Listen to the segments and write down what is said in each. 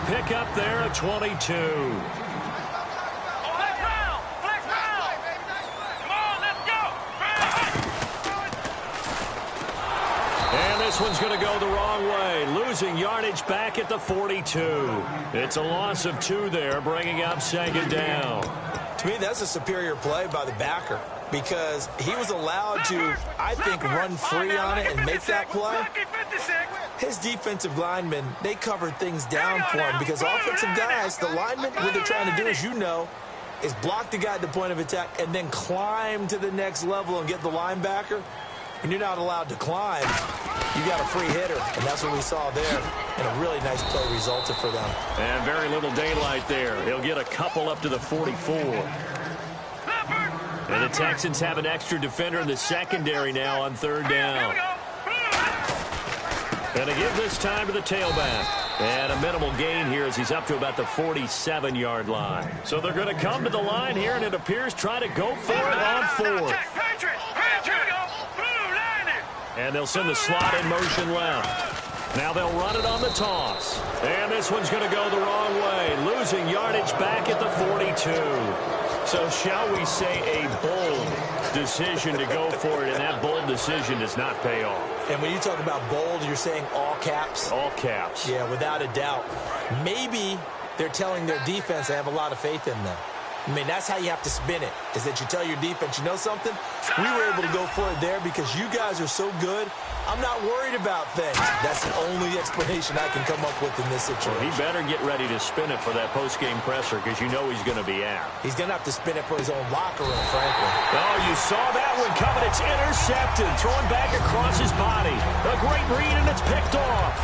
pickup there at 22. This one's going to go the wrong way, losing yardage back at the 42. It's a loss of 2 there, bringing up second down. To me, that's a superior play by the backer because he was allowed to, I think, run free on it and make that play. His defensive linemen, they covered things down for him because offensive guys, the linemen, what they're trying to do, as you know, is block the guy at the point of attack and then climb to the next level and get the linebacker. When you're not allowed to climb, you got a free hitter, and that's what we saw there, and a really nice play resulted for them. And very little daylight there. He'll get a couple up to the 44. And the Texans have an extra defender in the secondary now on third down. And to give this time to the tailback. And a minimal gain here as he's up to about the 47-yard line. So they're going to come to the line here, and it appears try to go for it on fourth. And they'll send the slot in motion left. Now they'll run it on the toss. And this one's going to go the wrong way, losing yardage back at the 42. So shall we say a bold decision to go for it, and that bold decision does not pay off. And when you talk about bold, you're saying all caps? All caps. Yeah, without a doubt. Maybe they're telling their defense they have a lot of faith in them. I mean, that's how you have to spin it, is that you tell your defense, you know something? We were able to go for it there because you guys are so good. I'm not worried about things. That's the only explanation I can come up with in this situation. Well, he better get ready to spin it for that post-game presser because you know he's going to be out. He's going to have to spin it for his own locker room, frankly. Oh, you saw that one coming. It's intercepted, thrown back across his body. A great read, and it's picked off.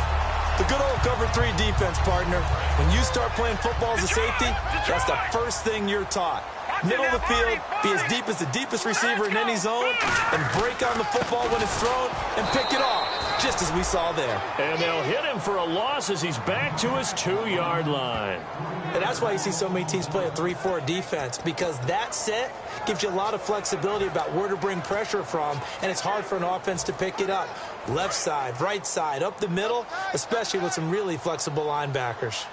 The good old cover 3 defense, partner. When you start playing football as a safety, that's the first thing you're taught. Middle of the field, be as deep as the deepest receiver in any zone, and break on the football when it's thrown and pick it off, just as we saw there. And they'll hit him for a loss as he's back to his 2-yard line. And that's why you see so many teams play a 3-4 defense, because that set gives you a lot of flexibility about where to bring pressure from, and it's hard for an offense to pick it up. Left side, right side, up the middle, especially with some really flexible linebackers.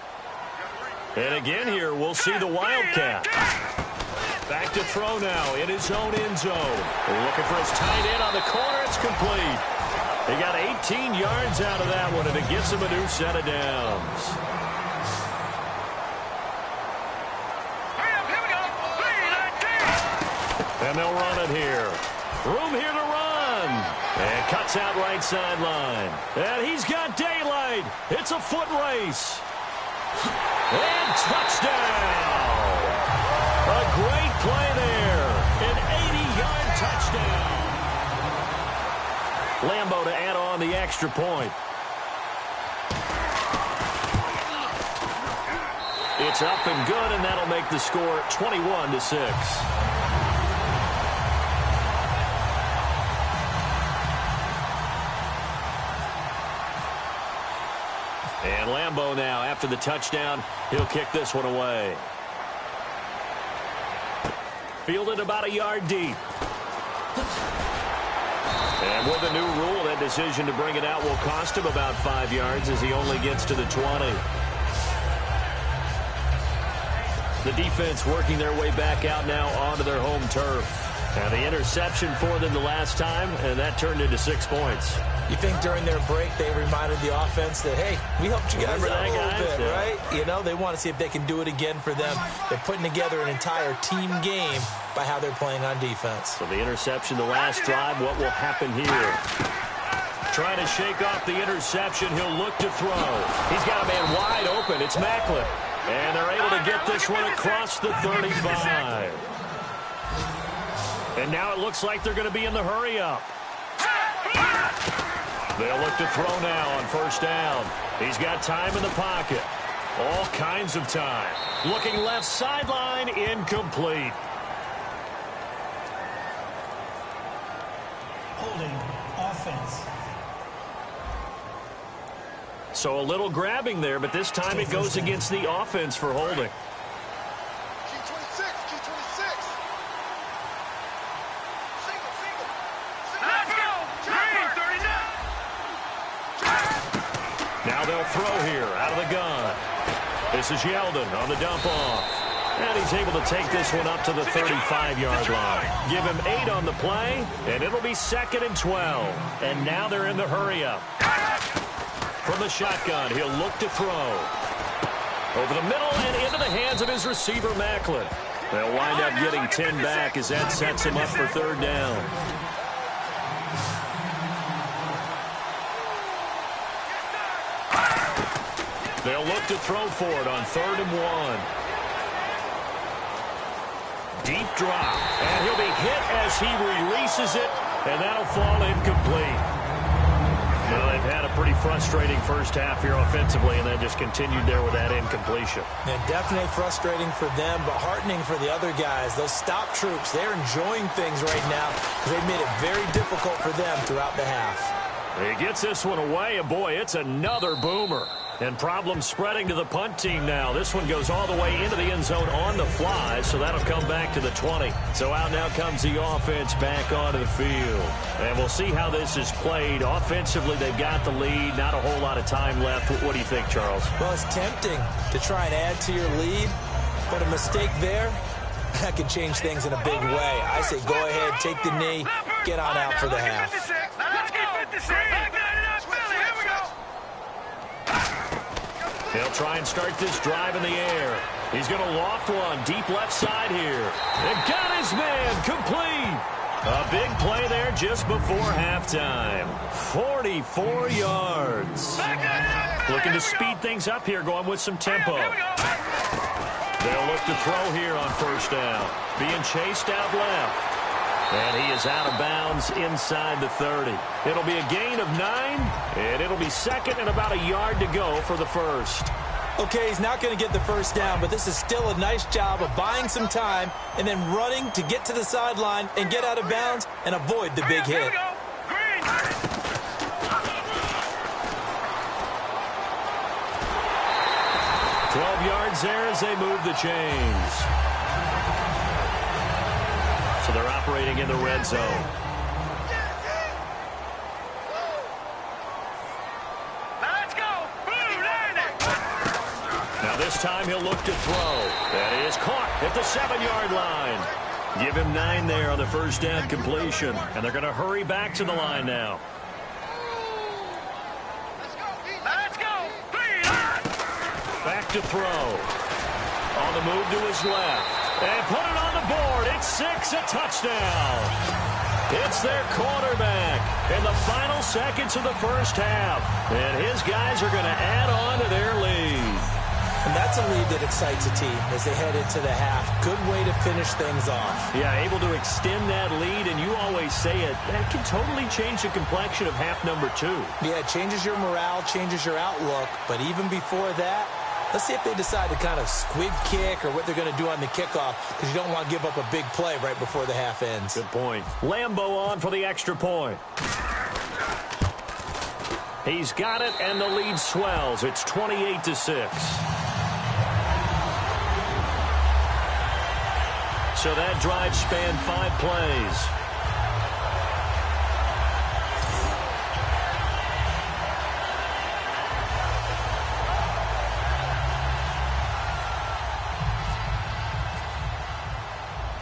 And again here, we'll see the Wildcat. Back to throw now in his own end zone. Looking for his tight end on the corner. It's complete. He got 18 yards out of that one, and it gives him a new set of downs. And they'll run it here. Room here to run. And cuts out right sideline. And he's got daylight. It's a foot race. And touchdown. A great play there. An 80-yard touchdown. Lambo to add on the extra point. It's up and good, and that'll make the score 21-6. And Lambo now, after the touchdown, he'll kick this one away. Fielded about a yard deep. And with the new rule, that decision to bring it out will cost him about 5 yards as he only gets to the 20. The defense working their way back out now onto their home turf. And the interception for them the last time, and that turned into 6 points. You think during their break they reminded the offense that, hey, we helped you guys out a little bit, right? You know, they want to see if they can do it again for them. They're putting together an entire team game by how they're playing on defense. So the interception the last drive, what will happen here? Trying to shake off the interception, he'll look to throw. He's got a man wide open. It's Macklin. And they're able to get this one across the 35. And now it looks like they're going to be in the hurry-up. They'll look to throw now on first down. He's got time in the pocket. All kinds of time. Looking left sideline, incomplete. Holding offense. So a little grabbing there, but this time it goes against the offense for holding. Now they'll throw here out of the gun. This is Yeldon on the dump off. And he's able to take this one up to the 35-yard line. Give him 8 on the play, and it'll be 2nd and 12. And now they're in the hurry-up. From the shotgun, he'll look to throw. Over the middle and into the hands of his receiver, Macklin. They'll wind up getting 10 back as that sets him up for 3rd down. They'll look to throw for it on 3rd and 1. Deep drop, and he'll be hit as he releases it, and that'll fall incomplete. Well, they've had a pretty frustrating first half here offensively, and then just continued there with that incompletion. And definitely frustrating for them, but heartening for the other guys. Those stop troops, they're enjoying things right now because they've made it very difficult for them throughout the half. He gets this one away, and boy, it's another boomer. And problems spreading to the punt team now. This one goes all the way into the end zone on the fly, so that'll come back to the 20. So out now comes the offense back onto the field. And we'll see how this is played. Offensively, they've got the lead. Not a whole lot of time left. What do you think, Charles? Well, it's tempting to try and add to your lead, but a mistake there, that could change things in a big way. I say go ahead, take the knee, get on out for the half. They'll try and start this drive in the air. He's going to loft one deep left side here. And got his man complete. A big play there just before halftime. 44 yards. Looking to speed things up here, going with some tempo. They'll look to throw here on 1st down. Being chased out left. And he is out of bounds inside the 30. It'll be a gain of 9, and it'll be 2nd and about a yard to go for the 1st. Okay, he's not going to get the 1st down, but this is still a nice job of buying some time and then running to get to the sideline and get out of bounds and avoid the big hit. 12 yards there as they move the chains. So they're operating in the red zone. Let's go. Now this time he'll look to throw. That is caught at the 7-yard line. Give him 9 there on the 1st down completion. And they're going to hurry back to the line now. Let's go. Back to throw. On the move to his left. And put it on the board. It's 6, a touchdown. It's their quarterback in the final seconds of the first half. And his guys are going to add on to their lead. And that's a lead that excites a team as they head into the half. Good way to finish things off. Yeah, able to extend that lead, and you always say it, that can totally change the complexion of half number 2. Yeah, it changes your morale, changes your outlook. But even before that, let's see if they decide to kind of squib kick or what they're going to do on the kickoff, because you don't want to give up a big play right before the half ends. Good point. Lambo on for the extra point. He's got it, and the lead swells. It's 28-6. So that drive spanned 5 plays.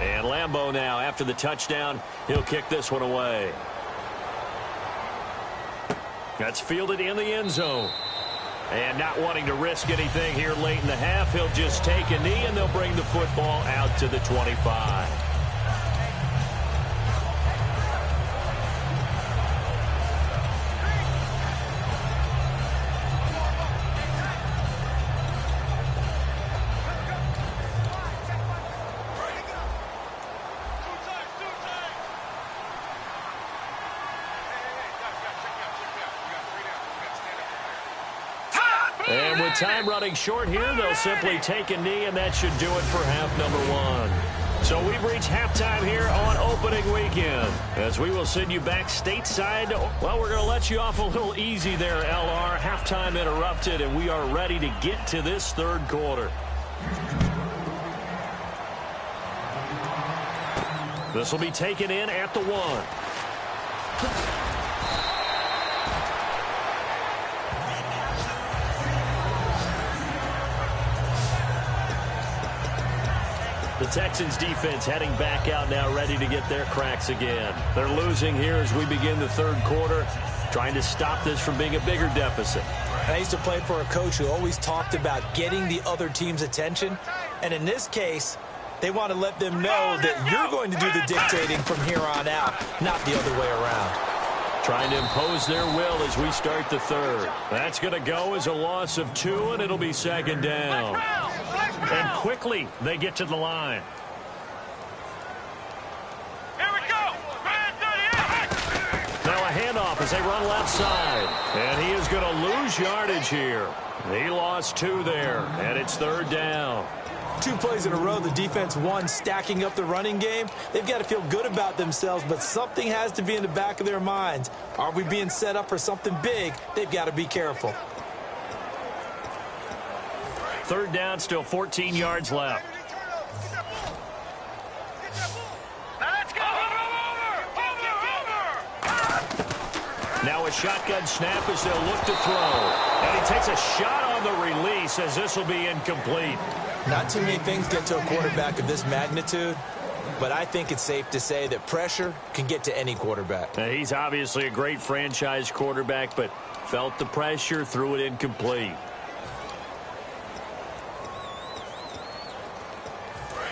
And Lambo now, after the touchdown, he'll kick this one away. That's fielded in the end zone. And not wanting to risk anything here late in the half, he'll just take a knee, and they'll bring the football out to the 25. And with time running short here, they'll simply take a knee, and that should do it for half number 1. So we've reached halftime here on opening weekend. As we will send you back stateside. Well, we're going to let you off a little easy there, LR. Halftime interrupted, and we are ready to get to this 3rd quarter. This will be taken in at the 1. The Texans defense heading back out now, ready to get their cracks again. They're losing here as we begin the third quarter, trying to stop this from being a bigger deficit. I used to play for a coach who always talked about getting the other team's attention. And in this case, they want to let them know that you're going to do the dictating from here on out, not the other way around. Trying to impose their will as we start the third. That's going to go as a loss of 2, and it'll be second down. And quickly, they get to the line. Here we go. Now a handoff as they run left side. And he is going to lose yardage here. He lost 2 there, and it's third down. 2 plays in a row, the defense won, stacking up the running game. They've got to feel good about themselves, but something has to be in the back of their minds. Are we being set up for something big? They've got to be careful. Third down, still 14 yards left. Let's go. Now a shotgun snap as they'll look to throw. And he takes a shot on the release as this will be incomplete. Not too many things get to a quarterback of this magnitude, but I think it's safe to say that pressure can get to any quarterback. Now, he's obviously a great franchise quarterback, but felt the pressure, threw it incomplete.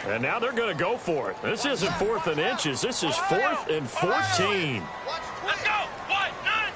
And now they're going to go for it. This isn't 4th and inches. This is 4th and 14. Let's go. What? None.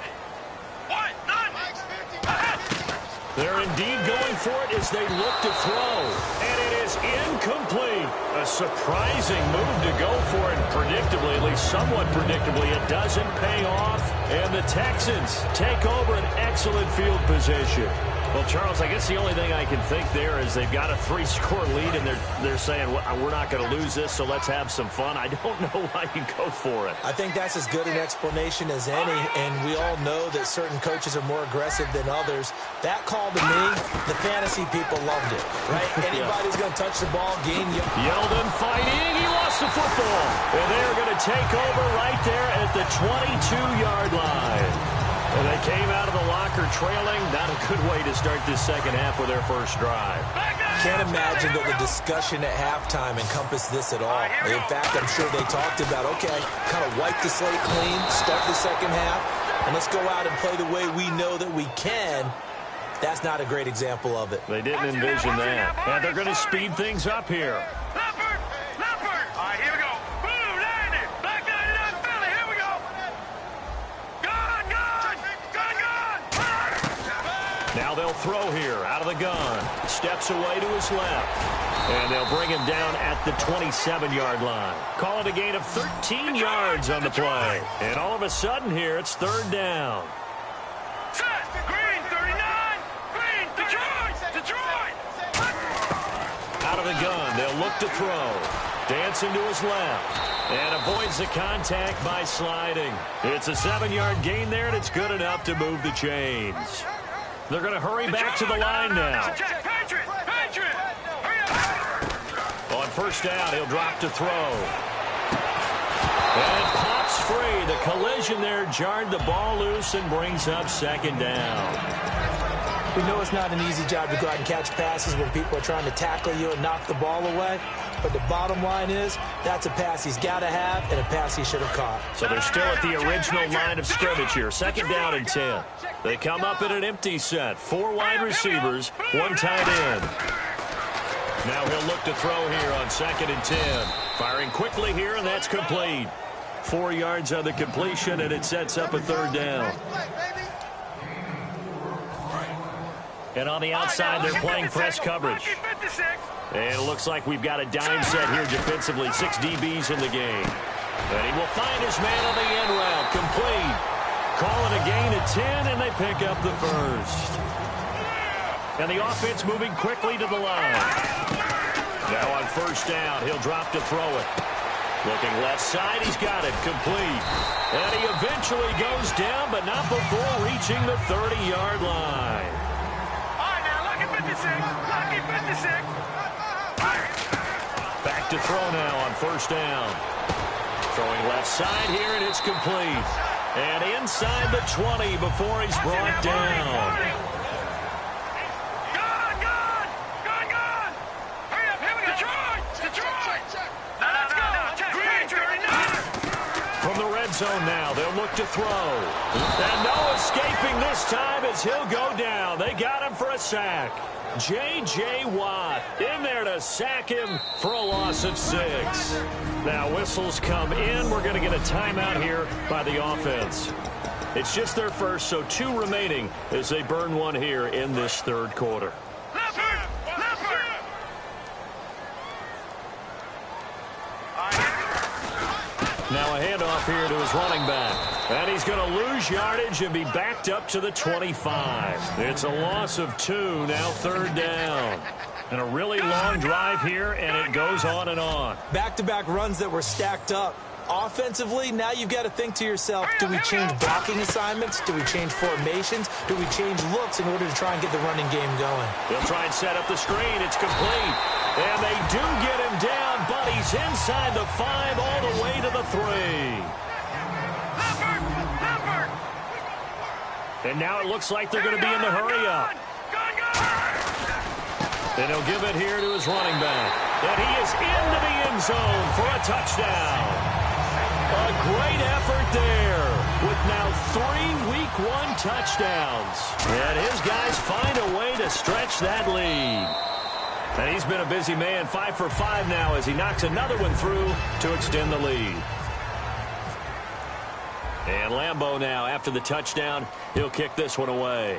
They're indeed going for it as they look to throw. And it is incomplete. A surprising move to go for it. Predictably, at least somewhat predictably, it doesn't pay off. And the Texans take over an excellent field position. Well, Charles, I guess the only thing I can think there is they've got a 3-score lead, and they're saying, well, we're not going to lose this, so let's have some fun. I don't know why you go for it. I think that's as good an explanation as any, and we all know that certain coaches are more aggressive than others. That call to me, the fantasy people loved it, right? Anybody's going to touch the ball, gain you. Yeldon fighting. He lost the football. And they're going to take over right there at the 22-yard line. And they came out of the locker trailing. Not a good way to start this second half with their first drive. Can't imagine that the discussion at halftime encompassed this at all. In fact, I'm sure they talked about, okay, kind of wipe the slate clean, start the second half, and let's go out and play the way we know that we can. That's not a great example of it. They didn't envision that. And they're going to speed things up here. Leopard. All right, here we go. Blue, landed. Black 99, Philly. Here we go. Gun. Now they'll throw here out of the gun. Steps away to his left. And they'll bring him down at the 27-yard line. Call it a gain of 13 yards on the play. And all of a sudden here, it's third down. Set. Green, 39. Green, Detroit. Out of the gun, they'll look to throw. Dancing to his left. And avoids the contact by sliding. It's a 7-yard gain there, and it's good enough to move the chains. They're going to hurry back to the line now. Patriot. Hurry up. On first down, he'll drop to throw. And it pops free. The collision there jarred the ball loose and brings up second down. We know it's not an easy job to go out and catch passes when people are trying to tackle you and knock the ball away. But the bottom line is, that's a pass he's got to have and a pass he should have caught. So they're still at the original line of scrimmage here. Second down and 10. They come up in an empty set. 4 wide receivers, 1 tight end. Now he'll look to throw here on second and 10. Firing quickly here, and that's complete. 4 yards on the completion, and it sets up a third down. And on the outside, they're playing press coverage. And it looks like we've got a dime set here defensively. 6 DBs in the game. And he will find his man on the end route. Complete. Call it a gain of 10, and they pick up the first. And the offense moving quickly to the line. Now on first down, he'll drop to throw it. Looking left side, he's got it. Complete. And he eventually goes down, but not before reaching the 30-yard line. Lucky 56. Back to throw now on first down. Throwing left side here, and it's complete. And inside the 20 before he's brought down. Gun. Hurry up, here we go. Detroit. end zone now. They'll look to throw. And no escaping this time as he'll go down. They got him for a sack. J.J. Watt in there to sack him for a loss of 6. Now whistles come in. We're going to get a timeout here by the offense. It's just their first, so 2 remaining as they burn one here in this third quarter. Now a handoff here to his running back. And he's going to lose yardage and be backed up to the 25. It's a loss of 2, now third down. And a really long drive here, and it goes on and on. Back-to-back runs that were stacked up. Offensively, now you've got to think to yourself, do we change blocking assignments? Do we change formations? Do we change looks in order to try and get the running game going? They'll try and set up the screen. It's complete. And they do get him down, but he's inside the 5 all the way to the 3. And now it looks like they're going to be in the hurry-up. And he'll give it here to his running back. And he is into the end zone for a touchdown. A great effort there with now 3 Week 1 touchdowns. And his guys find a way to stretch that lead. And he's been a busy man, 5 for 5 now as he knocks another one through to extend the lead. And Lambeau now, after the touchdown, he'll kick this one away.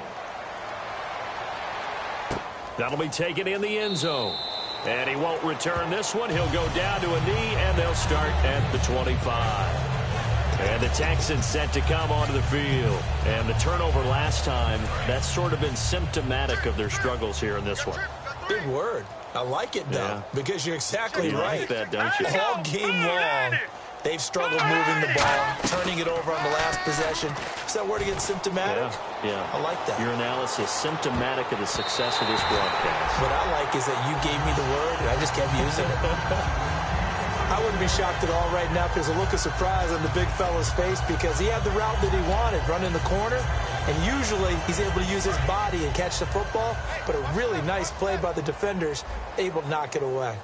That'll be taken in the end zone. And he won't return this one. He'll go down to a knee, and they'll start at the 25. And the Texans set to come onto the field. And the turnover last time, that's sort of been symptomatic of their struggles here in this one. Big word. I like it, though, because you're exactly right. Like that, don't you? All game long, they've struggled moving the ball, turning it over on the last possession. Is that word again, symptomatic? Yeah. I like that. Your analysis, symptomatic of the success of this broadcast. What I like is that you gave me the word, and I just kept using it. I wouldn't be shocked at all right now if there's a look of surprise on the big fella's face because he had the route that he wanted, running the corner, and usually he's able to use his body and catch the football, but a really nice play by the defenders, able to knock it away.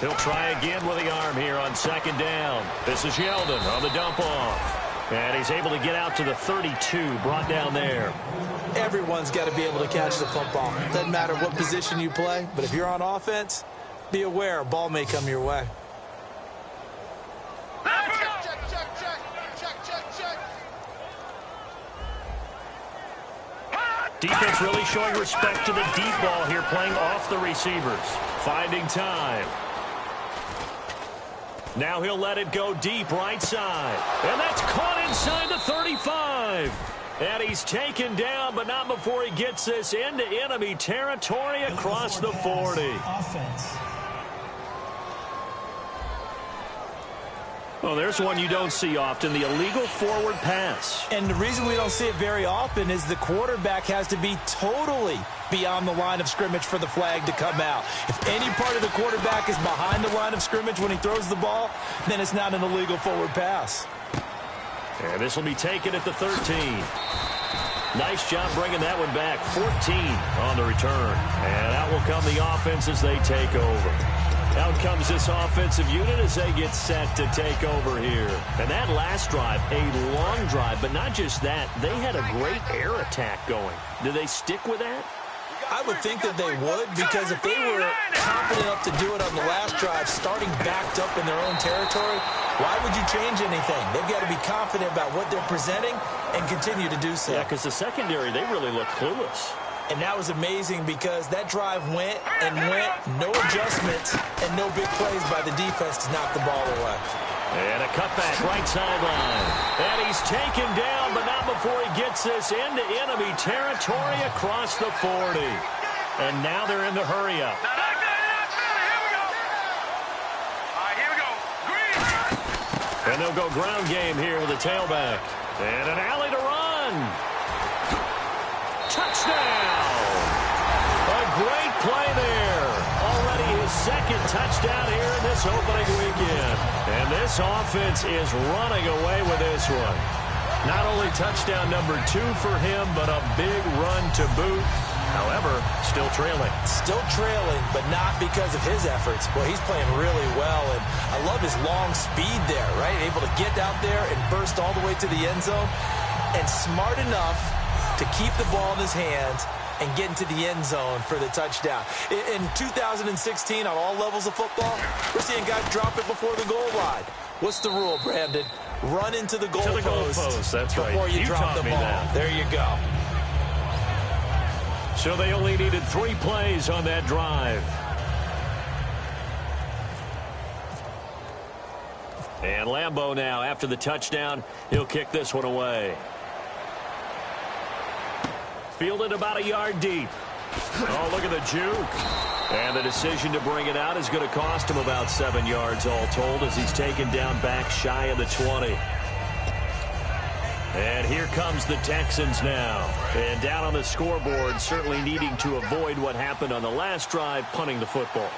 He'll try again with the arm here on second down. This is Yeldon on the dump off. And he's able to get out to the 32, brought down there. Everyone's got to be able to catch the football. Doesn't matter what position you play, but if you're on offense, be aware a ball may come your way. Defense really showing respect to the deep ball here, playing off the receivers. Finding time. Now he'll let it go deep right side. And that's caught inside the 35. And he's taken down, but not before he gets this into enemy territory across the 40. Offense. Well, there's one you don't see often, the illegal forward pass. And the reason we don't see it very often is the quarterback has to be totally beyond the line of scrimmage for the flag to come out. If any part of the quarterback is behind the line of scrimmage when he throws the ball, then it's not an illegal forward pass. And this will be taken at the 13. Nice job bringing that one back. 14 on the return. And out will come the offense as they take over. Out comes this offensive unit as they get set to take over here. And that last drive, a long drive, but not just that. They had a great air attack going. Do they stick with that? I would think that they would, because if they were confident enough to do it on the last drive, starting backed up in their own territory, why would you change anything? They've got to be confident about what they're presenting and continue to do so. Yeah, because the secondary, they really look clueless. And that was amazing because that drive went and went, no adjustments, and no big plays by the defense to knock the ball away. And a cutback right sideline. And he's taken down, but not before he gets this into enemy territory across the 40. And now they're in the hurry-up. And they'll go ground game here with a tailback. And an alley to run. Touchdown! A great play there. Already his second touchdown here in this opening weekend. And this offense is running away with this one. Not only touchdown number 2 for him, but a big run to boot. However, still trailing. Still trailing, but not because of his efforts. Boy, he's playing really well, and I love his long speed there, right? Able to get out there and burst all the way to the end zone, and smart enough to keep the ball in his hands and get into the end zone for the touchdown. In 2016, on all levels of football, we're seeing guys drop it before the goal line. What's the rule, Brandon? Run into the goalpost. That's right. Before you drop the ball. That. There you go. So they only needed 3 plays on that drive. And Lambeau now, after the touchdown, he'll kick this one away. Fielded about a yard deep. Oh, look at the juke. And the decision to bring it out is going to cost him about 7 yards all told as he's taken down back shy of the 20. And here comes the Texans now. And down on the scoreboard, certainly needing to avoid what happened on the last drive, punting the football.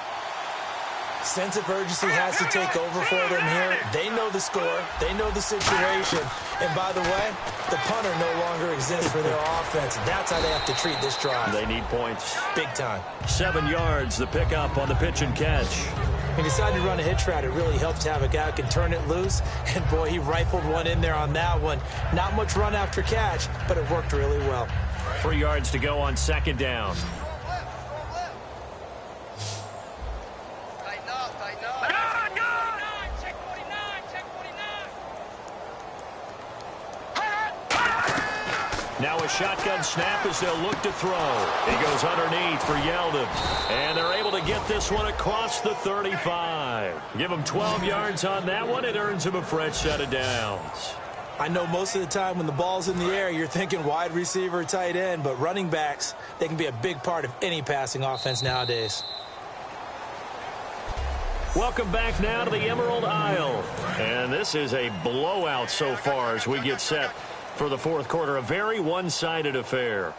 Sense of urgency has to take over for them here. They know the score. They know the situation. And by the way, the punter no longer exists for their offense. That's how they have to treat this drive. They need points. Big time. 7 yards, the pickup on the pitch and catch. He decided to run a hitch route. It really helps to have a guy who can turn it loose. And, boy, he rifled one in there on that one. Not much run after catch, but it worked really well. 3 yards to go on second down. Now a shotgun snap as they'll look to throw. He goes underneath for Yeldon. And they're able to get this one across the 35. Give him 12 yards on that one. It earns him a fresh set of downs. I know most of the time when the ball's in the air, you're thinking wide receiver, tight end, but running backs, they can be a big part of any passing offense nowadays. Welcome back now to the Emerald Isle. And this is a blowout so far as we get set for the fourth quarter. A very one-sided affair.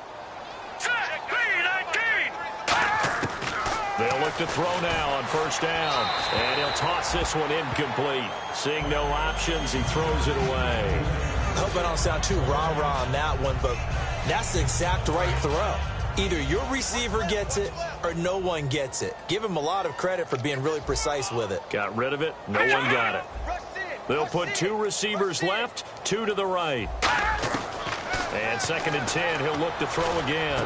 They'll look to throw now on first down. And he'll toss this one incomplete. Seeing no options, he throws it away. I hope I don't sound too rah-rah on that one, but that's the exact right throw. Either your receiver gets it or no one gets it. Give him a lot of credit for being really precise with it. Got rid of it. No one got it. They'll put 2 receivers left, 2 to the right. And 2nd and 10, he'll look to throw again.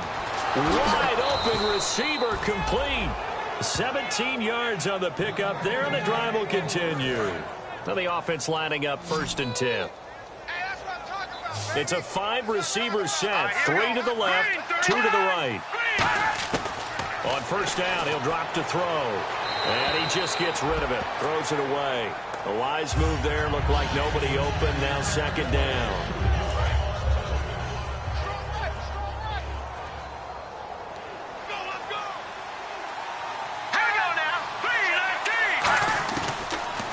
Wide open receiver complete. 17 yards on the pickup there, and the drive will continue. Now the offense lining up 1st and 10. It's a 5-receiver set, 3 to the left, 2 to the right. On first down, he'll drop to throw. And he just gets rid of it, throws it away. A wise move there, looked like nobody open, now 2nd down.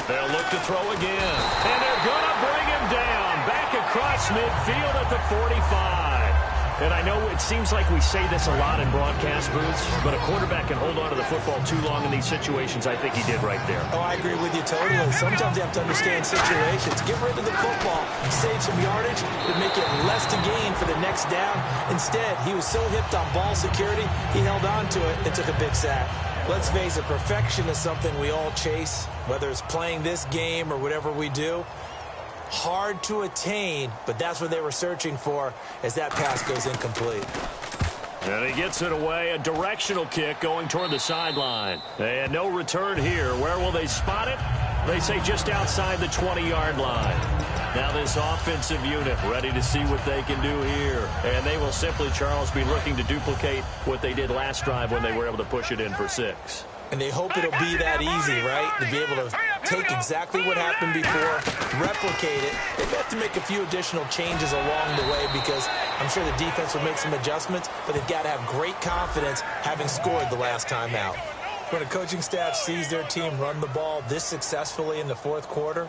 They'll look to throw again. And they're going to bring him down. Back across midfield at the 45. And I know it seems like we say this a lot in broadcast booths, but a quarterback can hold on to the football too long in these situations. I think he did right there. Oh, I agree with you totally. Sometimes you have to understand situations. Get rid of the football, save some yardage, but make it less to gain for the next down. Instead, he was so hipped on ball security, he held on to it and took a big sack. Let's face it, perfection is something we all chase, whether it's playing this game or whatever we do. Hard to attain, but that's what they were searching for as that pass goes incomplete. And he gets it away, a directional kick going toward the sideline. And no return here. Where will they spot it? They say just outside the 20-yard line. Now this offensive unit ready to see what they can do here. And they will simply, Charles, be looking to duplicate what they did last drive when they were able to push it in for 6. And they hope it'll be that easy, right? To be able to take exactly what happened before, replicate it. They have to make a few additional changes along the way because I'm sure the defense will make some adjustments, but they've got to have great confidence having scored the last time out. When a coaching staff sees their team run the ball this successfully in the fourth quarter,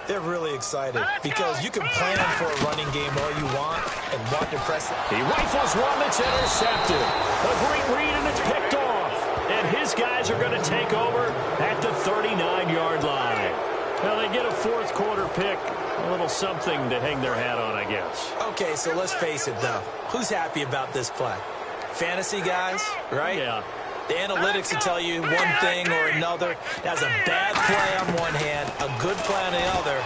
they're really excited because you can plan for a running game all you want and want to press it. He rifles one that's intercepted. A great read, and it's picked off. And his guys are going to take over at the 39-yard line. Now they get a fourth quarter pick. A little something to hang their hat on, I guess. Okay, so let's face it, though. Who's happy about this play? fantasy guys, right? Yeah. The analytics will tell you one thing or another. That's a bad play on one hand, a good play on the other,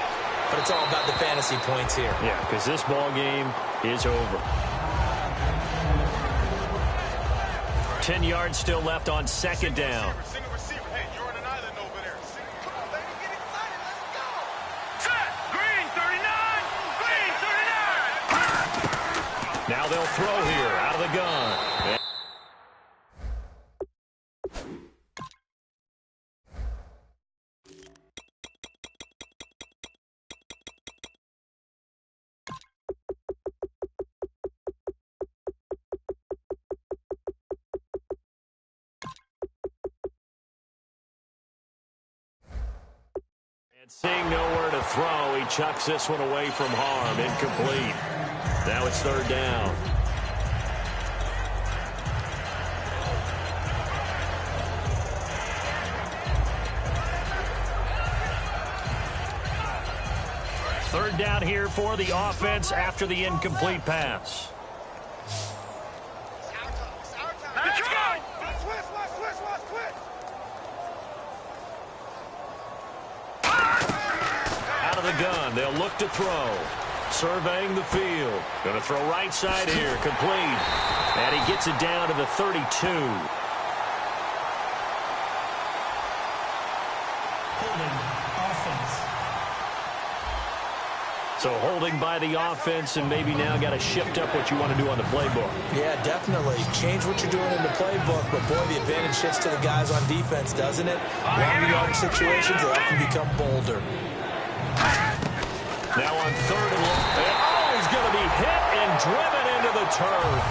but it's all about the fantasy points here. Yeah, because this ball game is over. 10 yards still left on second down. Single receiver. Hey, you're on an island over there. Come on, baby, get excited. Let's go. Set. Green 39. Green 39. Now they'll throw here out of the gun. And seeing nowhere to throw, he chucks this one away from harm. Incomplete. Now it's third down. Third down here for the offense after the incomplete pass. Let's go. Out of the gun, they'll look to throw. Surveying the field. Going to throw right side here, complete. And he gets it down to the 32. Holding offense. So holding by the offense, and maybe now got to shift up what you want to do on the playbook. Yeah, definitely. Change what you're doing in the playbook, but boy, the advantage shifts to the guys on defense, doesn't it? Longer yardage situations, they often become bolder. Now on third and long. And he's going to be hit and driven into the turf.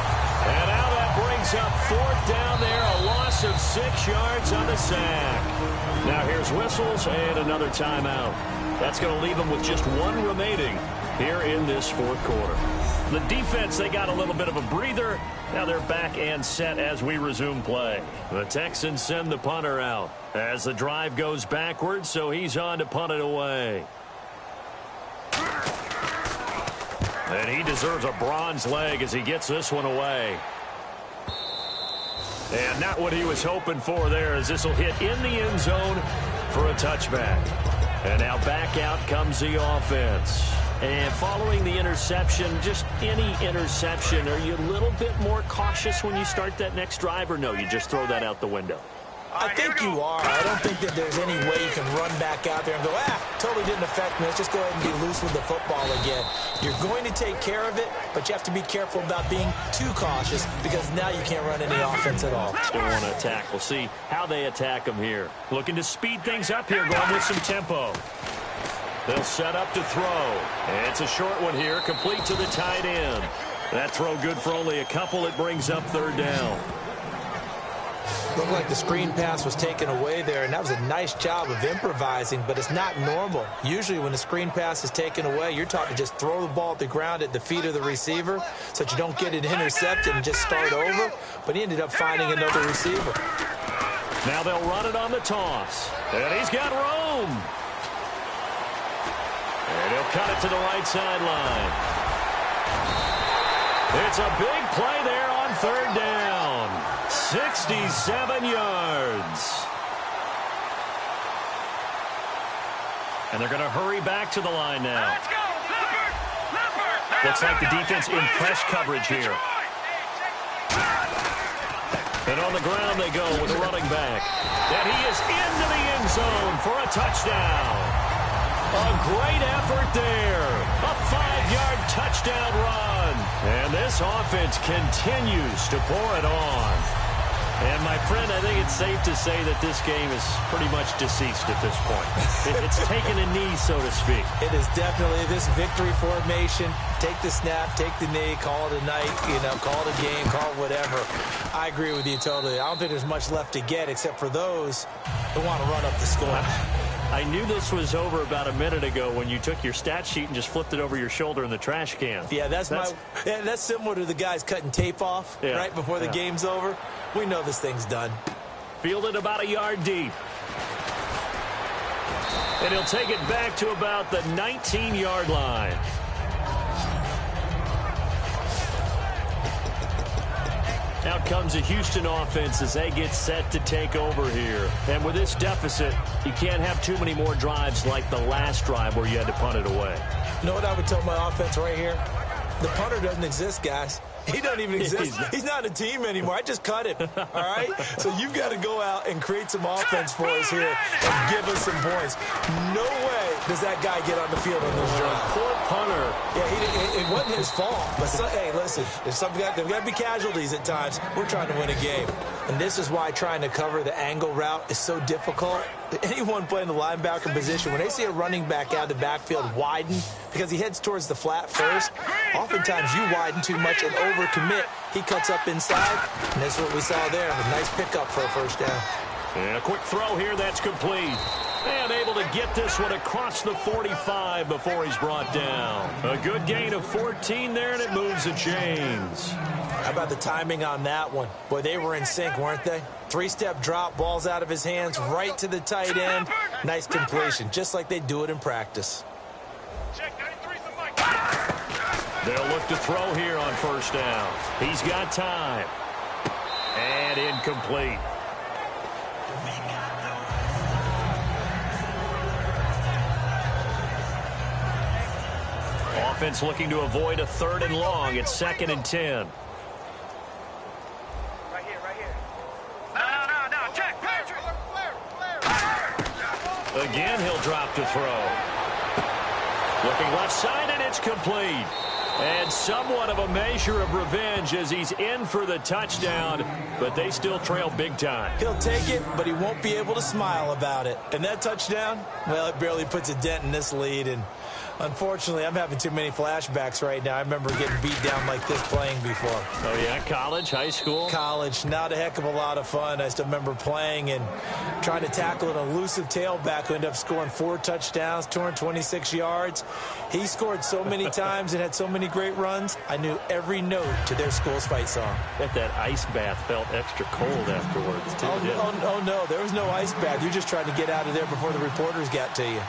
And now that brings up fourth down there, a loss of 6 yards on the sack. Now here's whistles and another timeout. That's going to leave them with just one remaining here in this fourth quarter. The defense, they got a little bit of a breather. Now they're back and set as we resume play. The Texans send the punter out as the drive goes backwards, so he's on to punt it away. And he deserves a bronze leg as he gets this one away. And not what he was hoping for there, as this will hit in the end zone for a touchback. And now back out comes the offense. And following the interception, just any interception, are you a little bit more cautious when you start that next drive, or no, you just throw that out the window? I think you are. I don't think that there's any way you can run back out there and go, totally didn't affect me. Let's just go ahead and be loose with the football again. You're going to take care of it, but you have to be careful about being too cautious because now you can't run any offense at all. Still want to attack. We'll see how they attack them here. Looking to speed things up here, going with some tempo. They'll set up to throw. And it's a short one here, complete to the tight end. That throw good for only a couple. It brings up third down. Looked like the screen pass was taken away there, and that was a nice job of improvising, but it's not normal. Usually when the screen pass is taken away, you're taught to just throw the ball at the ground at the feet of the receiver so that you don't get it intercepted and just start over, but he ended up finding another receiver. Now they'll run it on the toss, and he's got room. And he'll cut it to the right sideline. It's a big play there on third down. 67 yards. And they're going to hurry back to the line now. Let's go. Leopard. Looks like the defense in press coverage here. And on the ground they go with a running back. And he is into the end zone for a touchdown. A great effort there. A 5-yard touchdown run. And this offense continues to pour it on. And, my friend, I think it's safe to say that this game is pretty much deceased at this point. It's taken a knee, so to speak. It is definitely this victory formation. Take the snap, take the knee, call it a night, call it a game, call it whatever. I agree with you totally. I don't think there's much left to get except for those who want to run up the score. I knew this was over about a minute ago when you took your stat sheet and just flipped it over your shoulder in the trash can. Yeah, that's similar to the guys cutting tape off right before the game's over. We know this thing's done. Fielded about a yard deep. And he'll take it back to about the 19-yard line. Out comes the Houston offense as they get set to take over here. And with this deficit, you can't have too many more drives like the last drive where you had to punt it away. You know what I would tell my offense right here? The punter doesn't exist, guys. He doesn't even exist. He's not a team anymore. I just cut him, all right? So you've got to go out and create some offense for us here and give us some points. No way does that guy get on the field on this drive. Poor punter. Yeah, it wasn't his fault. But, hey, listen, there's got to be casualties at times. We're trying to win a game. And this is why trying to cover the angle route is so difficult. Anyone playing the linebacker position, when they see a running back out of the backfield widen because he heads towards the flat first, oftentimes you widen too much and overcommit. He cuts up inside, and that's what we saw there. A nice pickup for a first down. And a quick throw here, that's complete. And able to get this one across the 45 before he's brought down. A good gain of 14 there, and it moves the chains. How about the timing on that one? Boy, they were in sync, weren't they? Three-step drop, balls out of his hands, right to the tight end. Nice completion, just like they do it in practice. They'll look to throw here on first down. He's got time. And incomplete. Offense looking to avoid a 3rd and long. It's 2nd and 10. Right here. No. Check. Again, he'll drop to throw. Looking left side, and it's complete. And somewhat of a measure of revenge as he's in for the touchdown, but they still trail big time. He'll take it, but he won't be able to smile about it. And that touchdown, well, it barely puts a dent in this lead. And unfortunately, I'm having too many flashbacks right now. I remember getting beat down like this playing before. Oh, yeah? College, high school? College, not a heck of a lot of fun. I still remember playing and trying to tackle an elusive tailback who ended up scoring 4 touchdowns, 226 yards. He scored so many times and had so many great runs, I knew every note to their school's fight song. Bet that ice bath felt extra cold afterwards, too. Oh, no, there was no ice bath. You're just trying to get out of there before the reporters got to you.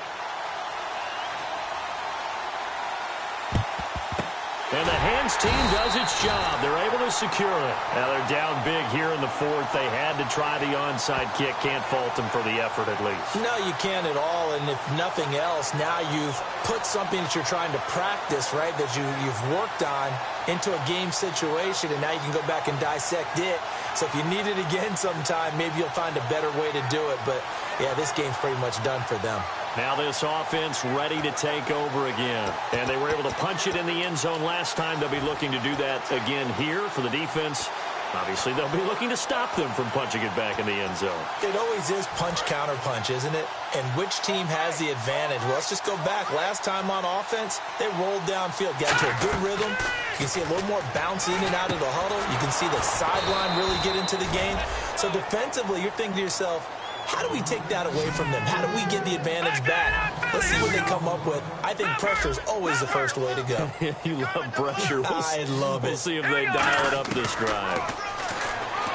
And the hands team does its job. They're able to secure it. Now they're down big here in the 4th. They had to try the onside kick. Can't fault them for the effort at least. No, you can't at all. And if nothing else, now you've put something that you're trying to practice, right, that you've worked on into a game situation, and now you can go back and dissect it. So if you need it again sometime, maybe you'll find a better way to do it. But, yeah, this game's pretty much done for them. Now this offense ready to take over again. And they were able to punch it in the end zone last time. They'll be looking to do that again here for the defense. Obviously, they'll be looking to stop them from punching it back in the end zone. It always is punch-counter-punch, isn't it? And which team has the advantage? Well, let's just go back. Last time on offense, they rolled downfield, got into a good rhythm. You can see a little more bounce in and out of the huddle. You can see the sideline really get into the game. So defensively, you're thinking to yourself, how do we take that away from them? How do we get the advantage back? Let's see what they come up with. I think pressure is always the first way to go. You love pressure. I love it. We'll see if they dial it up this drive.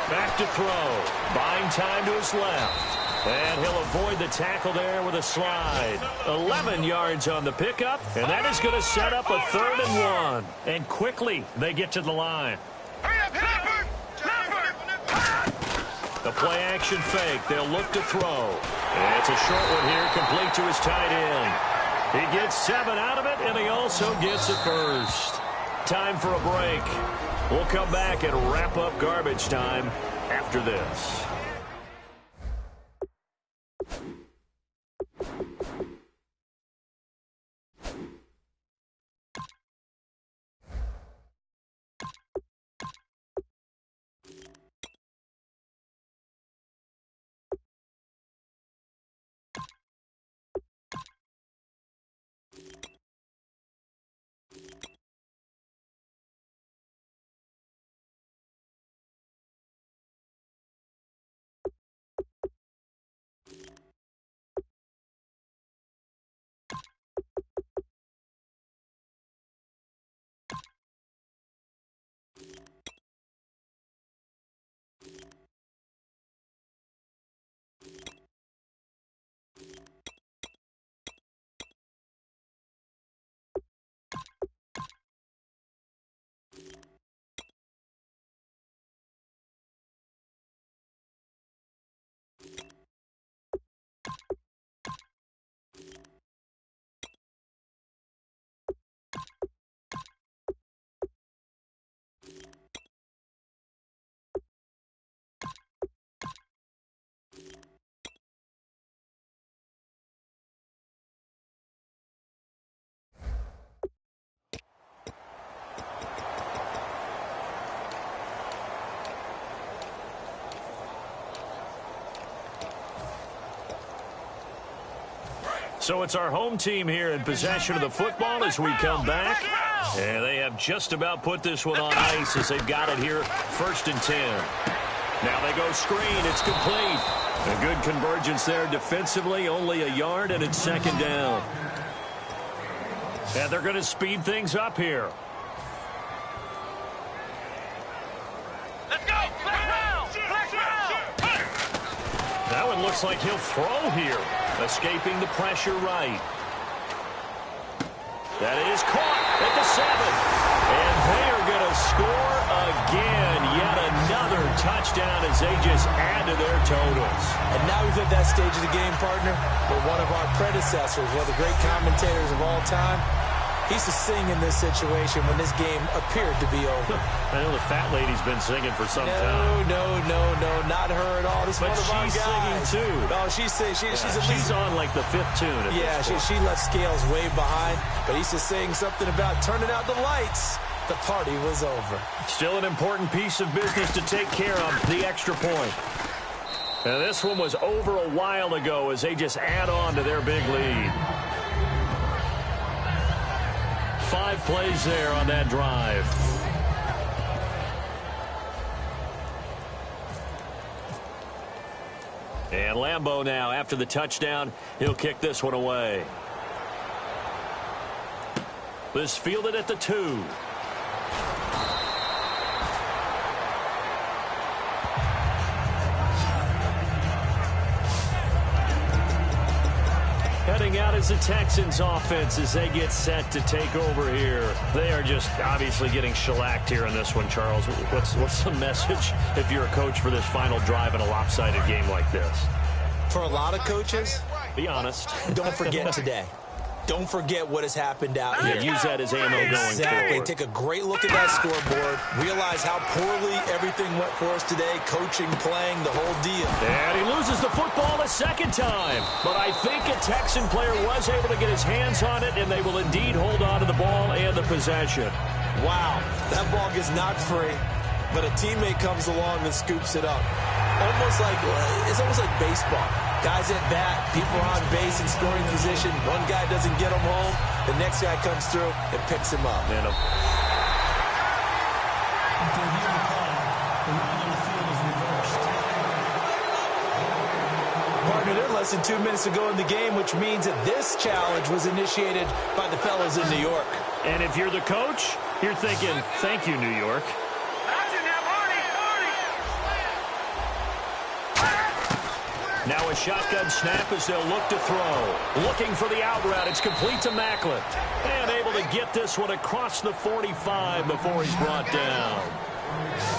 Back to throw. Buying time to his left. And he'll avoid the tackle there with a slide. 11 yards on the pickup. And that is going to set up a 3rd and 1. And quickly, they get to the line. The play-action fake. They'll look to throw. And it's a short one here, complete to his tight end. He gets 7 out of it, and he also gets a first. Time for a break. We'll come back and wrap up garbage time after this. So it's our home team here in possession of the football as we come back. And they have just about put this one on ice as they've got it here, 1st and 10. Now they go screen. It's complete. A good convergence there defensively, only a yard, and it's 2nd down. And they're going to speed things up here. Let's go! Flex round! That one looks like he'll throw here. Escaping the pressure right. That is caught at the 7. And they are going to score again. Yet another touchdown as they just add to their totals. And now we've hit that stage of the game, partner, where one of our predecessors, one of the great commentators of all time, he used to sing in this situation when this game appeared to be over. I know the fat lady's been singing for some time. No, not her at all. This is one of our guys. But she's singing too. No, she's she's on like the 5th tune. Yeah, she left Scales way behind, but he used to sing something about turning out the lights. The party was over. Still an important piece of business to take care of, the extra point. And this one was over a while ago as they just add on to their big lead. 5 plays there on that drive. And Lambeau now, after the touchdown, he'll kick this one away. This fielded at the 2. Heading out as the Texans offense as they get set to take over here. They are just obviously getting shellacked here in this one, Charles. What's the message if you're a coach for this final drive in a lopsided game like this? For a lot of coaches, be honest. Don't forget today. Don't forget what has happened out here. Use that as ammo going forward. Exactly. Take a great look at that scoreboard. Realize how poorly everything went for us today. Coaching, playing, the whole deal. And he loses the football a 2nd time. But I think a Texan player was able to get his hands on it, and they will indeed hold on to the ball and the possession. Wow. That ball gets knocked free, but a teammate comes along and scoops it up. It's almost like baseball. Guys at bat, people are on base in scoring position. One guy doesn't get him home. The next guy comes through and picks him up. Until here the play, the line on the field is reversed. Partner, they're less than 2 minutes to go in the game, which means that this challenge was initiated by the fellas in New York. And if you're the coach, you're thinking, thank you, New York. Now a shotgun snap as they'll look to throw. Looking for the out route. It's complete to Macklin. And able to get this one across the 45 before he's brought down.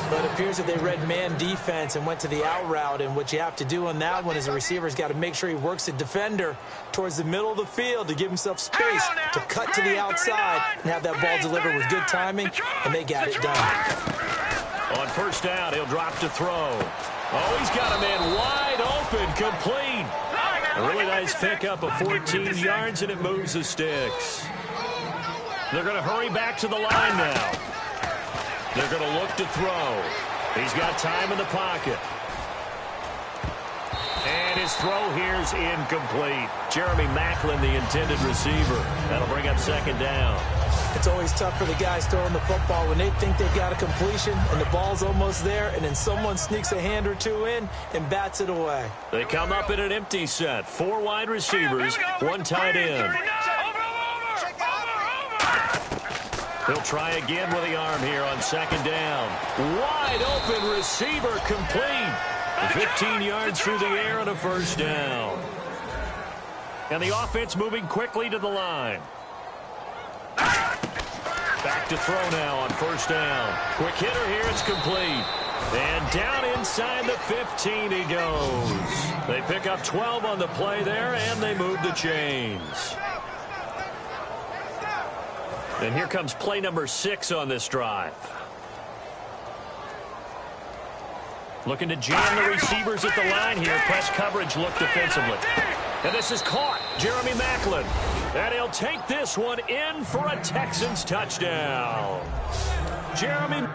But it appears that they read man defense and went to the out route. And what you have to do on that one is the receiver's got to make sure he works the defender towards the middle of the field to give himself space to cut to the outside and have that ball delivered with good timing. And they got it done. On 1st down, he'll drop to throw. Oh, he's got a man wide open, complete. A really nice pickup of 14 yards, and it moves the sticks. They're going to hurry back to the line now. They're going to look to throw. He's got time in the pocket. And his throw here's incomplete. Jeremy Macklin, the intended receiver. That'll bring up 2nd down. It's always tough for the guys throwing the football when they think they've got a completion and the ball's almost there, and then someone sneaks a hand or two in and bats it away. They come up in an empty set. 4 wide receivers, 1 tight end. He'll try again with the arm here on 2nd down. Wide open receiver, complete. 15 yards through the air and a 1st down. And the offense moving quickly to the line. Back to throw now on 1st down. Quick hitter here, it's complete. And down inside the 15 he goes. They pick up 12 on the play there, and they move the chains. And here comes play number 6 on this drive. Looking to jam the receivers at the line here. Press coverage look defensively. And this is caught. Jeremy Macklin. And he'll take this one in for a Texans touchdown. Jeremy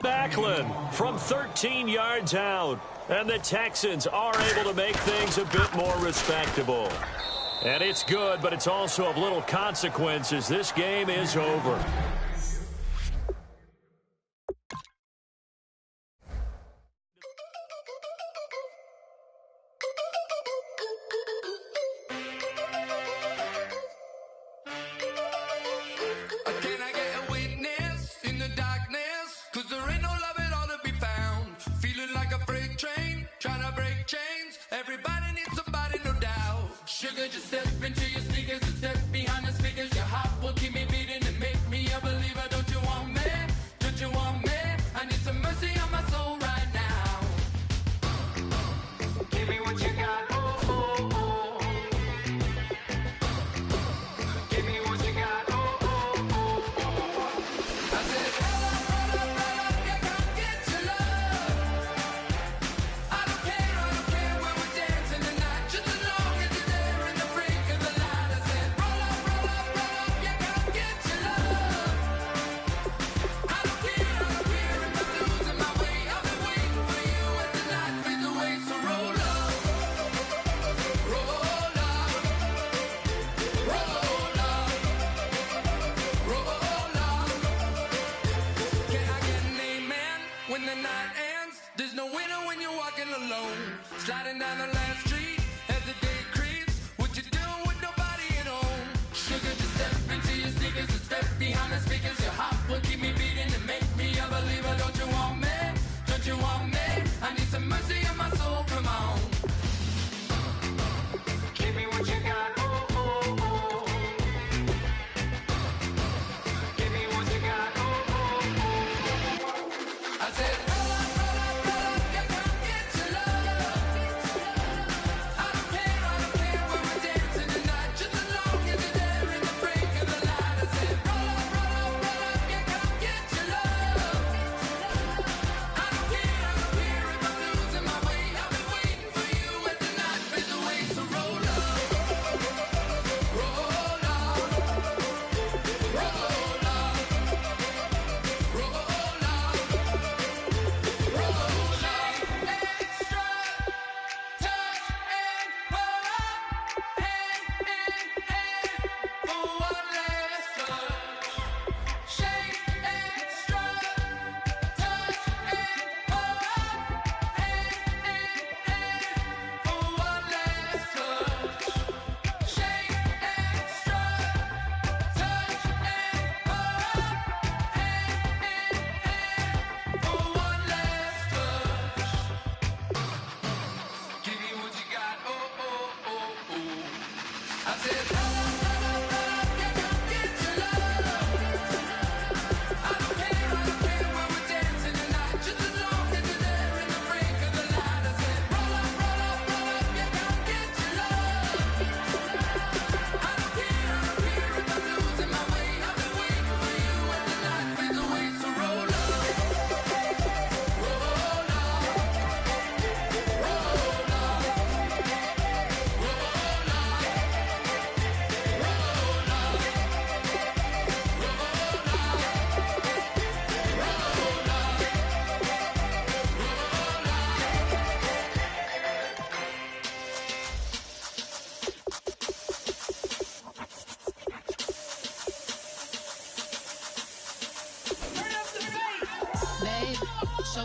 Backlund from 13 yards out. And the Texans are able to make things a bit more respectable. And it's good, but it's also of little consequence as this game is over.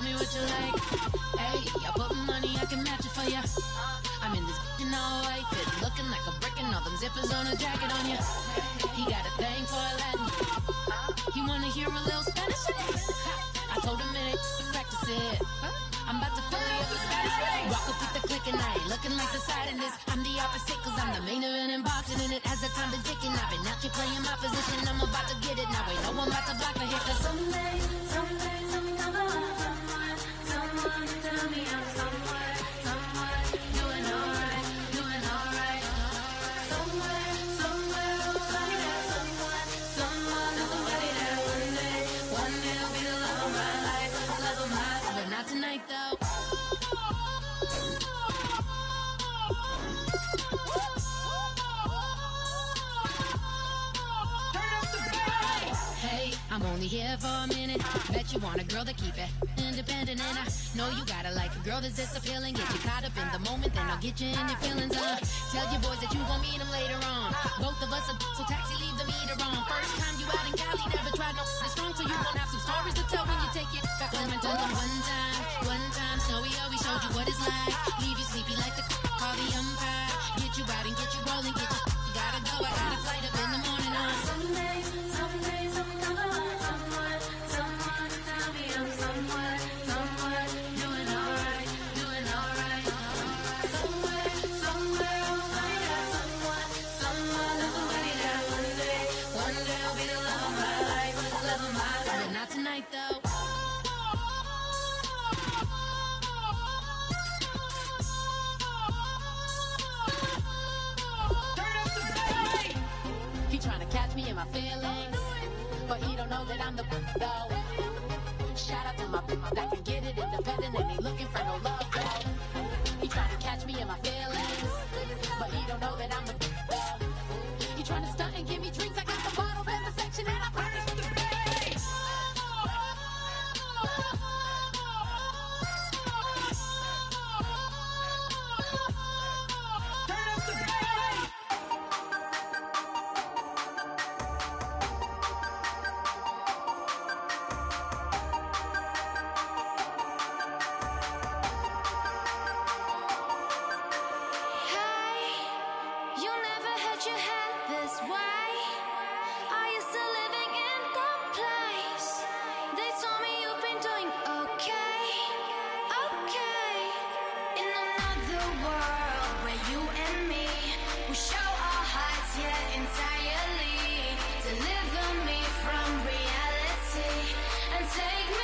show me what you like. Hey, I put money, I can match it for ya. I'm in this in all white fit, looking like a brick and all them zippers on a jacket on ya. He got a thing for a Latin. He wanna hear a little Spanish. I told him it ain't practice it. I'm about to fill you up with Spanish. Walk up with the click and I ain't looking like the side in this. I'm the opposite cause I'm the main event in boxing and it has the time been ticking. I've been out here playing my position. I'm about to get it now. Ain't no one about to block the hit cause someday, someone tell me I'm somewhere, doing alright. Somewhere, somebody there, somebody there. One day will be the love of my life, but not tonight though. Hey, I'm only here for a minute. Bet you want a girl to keep it independent, and I know you gotta like a girl that's this appealing. Get you caught up in the moment, then I'll get you in your feelings. Tell your boys that you gon' meet them later on. Both of us are so taxi, leave the meter on. First time you out in Cali, never tried no strong, so you gon' have some stories to tell when you take it back home and tell them one time, Snowy always showed you what it's like. Leave you sleepy like the call the umpire. Get you out and get you rolling, get you gotta go. I got a flight up in the morning on someday, someone tell me I'm somewhere, doing alright. Somewhere, somebody there, somebody there. One day I'll be the love of my life, but not tonight though. He tryna catch me in my feelings, but he don't know that I'm the though. Shout out to my that can get it independent and ain't looking for no love though. He tryna catch me in my feelings, but he don't know that I'm the though. He tryna stunt and give me drinks. I got the bottles in the section and I promise to pay. Take me